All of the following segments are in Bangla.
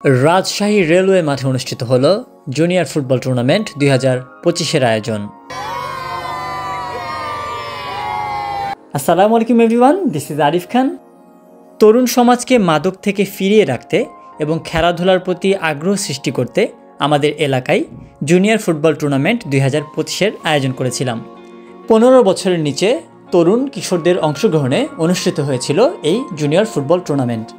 রাজশাহী রেলওয়ে মাঠে অনুষ্ঠিত হল জুনিয়র ফুটবল টুর্নামেন্ট 2025-এর আয়োজন। আসসালামু আলাইকুম এভরিওয়ান, দিস ইজ আরিফ খান। তরুণ সমাজকে মাদক থেকে ফিরিয়ে রাখতে এবং খেলাধুলার প্রতি আগ্রহ সৃষ্টি করতে আমাদের এলাকায় জুনিয়র ফুটবল টুর্নামেন্ট 2025-এর আয়োজন করেছিলাম। 15 বছরের নিচে তরুণ কিশোরদের অংশগ্রহণে অনুষ্ঠিত হয়েছিল এই জুনিয়র ফুটবল টুর্নামেন্ট।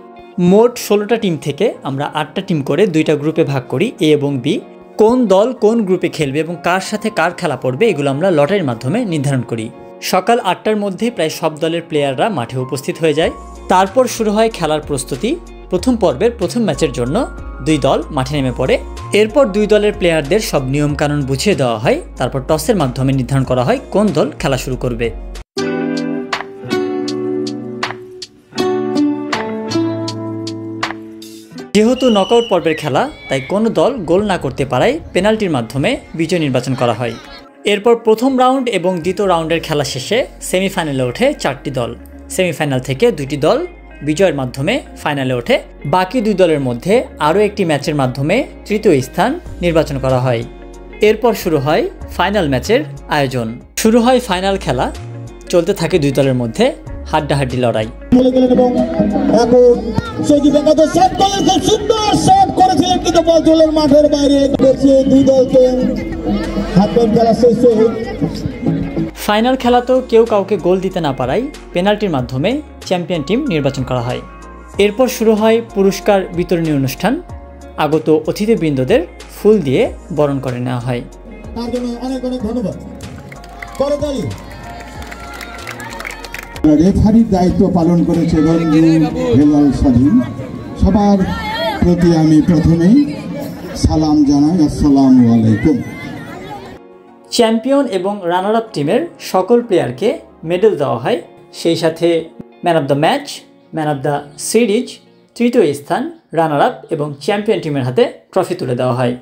মোট 16টা টিম থেকে আমরা 8টা টিম করে 2টা গ্রুপে ভাগ করি, এ এবং বি। কোন দল কোন গ্রুপে খেলবে এবং কার সাথে কার খেলা পড়বে এগুলো আমরা লটারির মাধ্যমে নির্ধারণ করি। সকাল 8টার মধ্যে প্রায় সব দলের প্লেয়াররা মাঠে উপস্থিত হয়ে যায়। তারপর শুরু হয় খেলার প্রস্তুতি। প্রথম পর্বের প্রথম ম্যাচের জন্য 2 দল মাঠে নেমে পড়ে। এরপর 2 দলের প্লেয়ারদের সব নিয়মকানুন বুঝিয়ে দেওয়া হয়। তারপর টসের মাধ্যমে নির্ধারণ করা হয় কোন দল খেলা শুরু করবে। যেহেতু নকআউট পর্বের খেলা, তাই কোনো দল গোল না করতে পারায় পেনাল্টির মাধ্যমে বিজয় নির্বাচন করা হয়। এরপর প্রথম রাউন্ড এবং দ্বিতীয় রাউন্ডের খেলা শেষে সেমিফাইনালে ওঠে 4টি দল। সেমিফাইনাল থেকে 2টি দল বিজয়ের মাধ্যমে ফাইনালে ওঠে। বাকি 2 দলের মধ্যে আরও একটি ম্যাচের মাধ্যমে তৃতীয় স্থান নির্বাচন করা হয়। এরপর শুরু হয় ফাইনাল ম্যাচের আয়োজন। শুরু হয় ফাইনাল খেলা। চলতে থাকে 2 দলের মধ্যে হাড্ডাহাড্ডি লড়াই। ফাইনাল খেলা তো কেউ কাউকে গোল দিতে না পারায় পেনাল্টির মাধ্যমে চ্যাম্পিয়ন টিম নির্বাচন করা হয়। এরপর শুরু হয় পুরস্কার বিতরণী অনুষ্ঠান। আগত অতিথিবৃন্দদের ফুল দিয়ে বরণ করে নেওয়া হয়। তার জন্য অনেক অনেক ধন্যবাদ। রেফারির দায়িত্ব পালন করেছে হেলাল স্বাধীন। সবার প্রতি আমি প্রথমেই সালাম জানাই, আসসালামু আলাইকুম। চ্যাম্পিয়ন এবং রানার আপ টিমের সকল প্লেয়ারকে মেডেল দেওয়া হয়। সেই সাথে man of the match, man of the series, তৃতীয় স্থান, রানার আপ এবং চ্যাম্পিয়ন টিমের হাতে ট্রফি তুলে দেওয়া হয়।